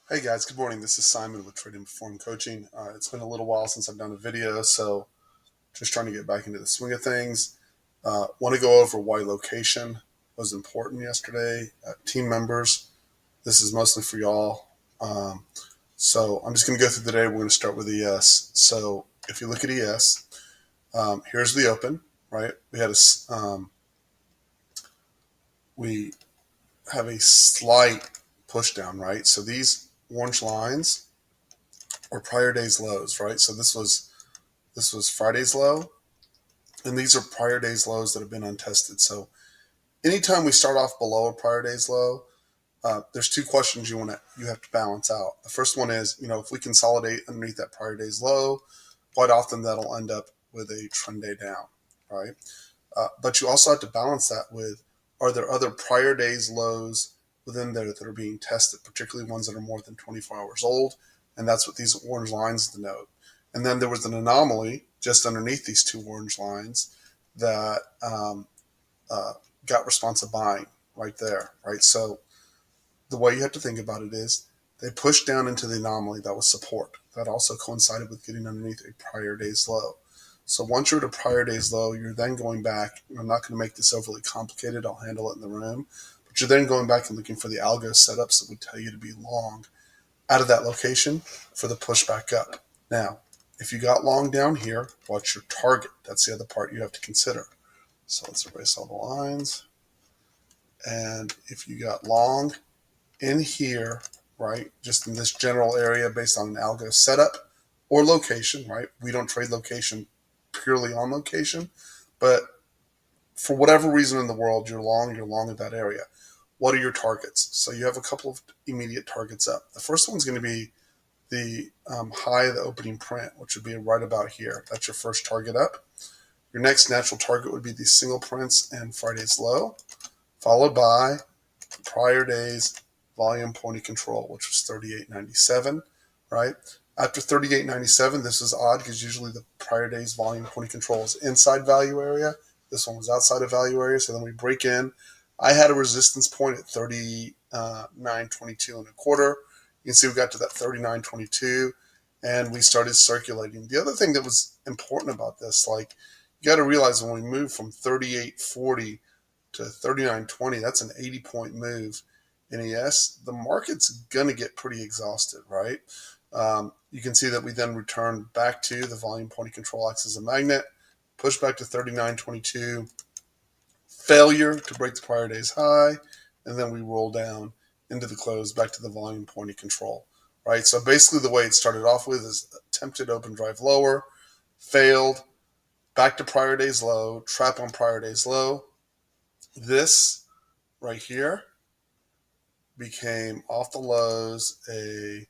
Hey guys, good morning. This is Simon with Trading Perform Coaching. It's been a little while since I've done a video, so just trying to get back into the swing of things. Want to go over why location was important yesterday. Team members, this is mostly for y'all. So I'm just going to go through the day. We're going to start with ES. So if you look at ES, here's the open, right? We have a slight push down, right? So these orange lines are prior day's lows, right? So this was Friday's low, and these are prior day's lows that have been untested. So anytime we start off below a prior day's low, there's two questions you have to balance out. The first one is, if we consolidate underneath that prior day's low, quite often that'll end up with a trend day down, right? But you also have to balance that with, are there other prior day's lows within there that are being tested, particularly ones that are more than 24 hours old, and that's what these orange lines denote. And then there was an anomaly just underneath these two orange lines that uh, got responsive buying right there, right? So the way you have to think about it is they pushed down into the anomaly that was support. That also coincided with getting underneath a prior day's low. So once you're at a prior day's low, you're then going back. I'm not going to make this overly complicated. I'll handle it in the room. But you're then going back and looking for the algo setups that would tell you to be long out of that location for the push back up. Now, if you got long down here, what's your target? That's the other part you have to consider. So let's erase all the lines. And if you got long in here, right, just in this general area based on an algo setup or location, right? We don't trade location purely on location, but for whatever reason in the world, you're long at that area. What are your targets? So you have a couple of immediate targets up. The first one's going to be the high of the opening print, which would be right about here. That's your first target up. Your next natural target would be the single prints and Friday's low, followed by prior day's volume point of control, which was 38.97, right? After 38.97, this is odd because usually the prior day's volume point of control is inside value area. This one was outside of value area. So then we break in. I had a resistance point at 39.22 and a quarter. You can see we got to that 39.22 and we started circulating. The other thing that was important about this, like, you got to realize when we move from 38.40 to 39.20, that's an 80-point move in ES. The market's going to get pretty exhausted, right? You can see that we then return back to the volume point of control acts as a magnet, push back to 39.22, failure to break the prior day's high, and then we roll down into the close back to the volume point of control, right? So basically the way it started off with is attempted open drive lower, failed, back to prior day's low, trap on prior day's low. This right here became off the lows a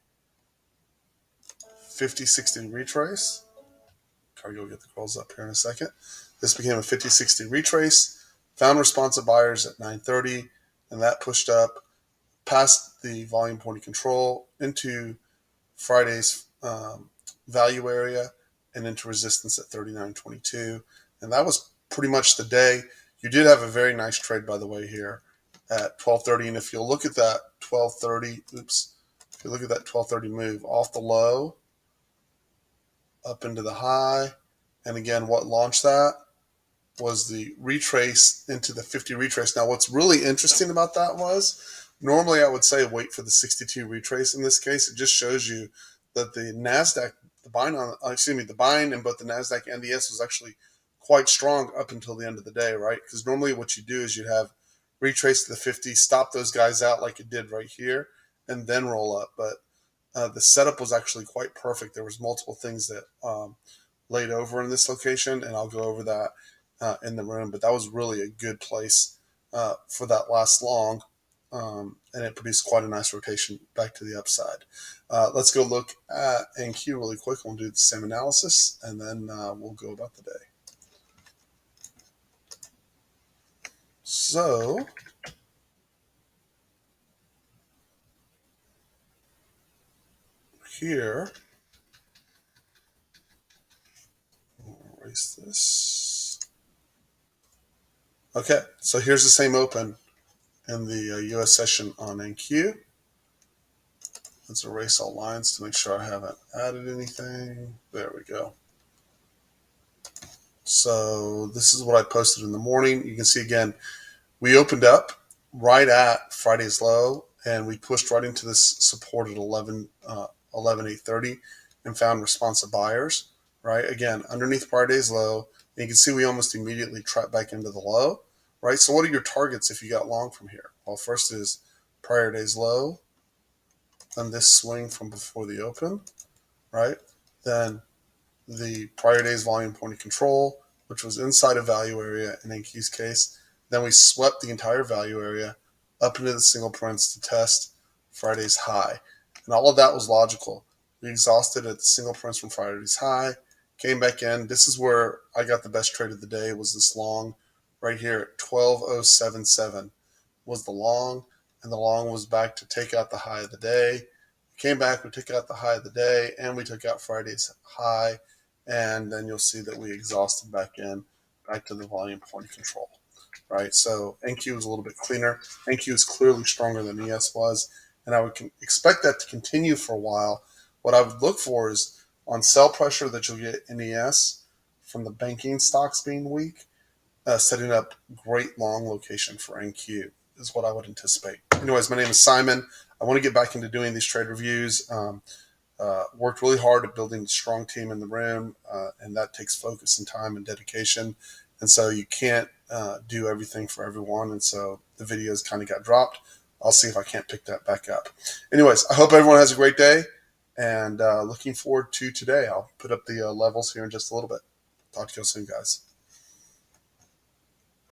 50-60 retrace. I'll go get the calls up here in a second. This became a 50-60 retrace, found responsive buyers at 9:30, and that pushed up past the volume point of control into Friday's value area and into resistance at 39.22. And that was pretty much the day. You did have a very nice trade, by the way, here at 12:30. And if you'll look at that 12:30, if you look at that 12:30 move off the low, up into the high, and again, what launched that was the retrace into the 50 retrace. Now, what's really interesting about that was, normally I would say wait for the 62 retrace. In this case, it just shows you that the NASDAQ, the buying in both the NASDAQ and the S was actually quite strong up until the end of the day, right? Because normally what you do is you'd have retrace to the 50, stop those guys out like it did right here, and then roll up. But the setup was actually quite perfect. There was multiple things that laid over in this location, and I'll go over that in the room. But that was really a good place for that last long, and it produced quite a nice rotation back to the upside. Let's go look at NQ really quick. We'll do the same analysis, and then we'll go about the day. So here, I'll erase this. Okay, so here's the same open in the US session on NQ. Let's erase all lines to make sure I haven't added anything. There we go. So this is what I posted in the morning. You can see again, we opened up right at Friday's low and we pushed right into this support at 11,830 and found responsive buyers, right? Again, underneath Friday's low. And you can see we almost immediately trapped back into the low, right? So what are your targets if you got long from here? Well, first is prior day's low, then this swing from before the open, right? Then the prior day's volume point of control, which was inside a value area in NQ's case. Then we swept the entire value area up into the single prints to test Friday's high. And all of that was logical. We exhausted at the single prints from Friday's high, came back in. This is where I got the best trade of the day, was this long right here at 12,077 was the long, and the long was back to take out the high of the day. Came back, we took out the high of the day, and we took out Friday's high, and then you'll see that we exhausted back to the volume point of control, right? So NQ is a little bit cleaner. NQ is clearly stronger than ES was, and I would expect that to continue for a while. What I would look for is on sell pressure that you'll get in ES from the banking stocks being weak, setting up great long location for NQ is what I would anticipate. Anyways, my name is Simon. I want to get back into doing these trade reviews. Worked really hard at building a strong team in the room, and that takes focus and time and dedication. And so you can't do everything for everyone. And so the videos kind of got dropped. I'll see if I can't pick that back up. Anyways, I hope everyone has a great day, and looking forward to today. I'll put up the levels here in just a little bit. Talk to you soon, guys.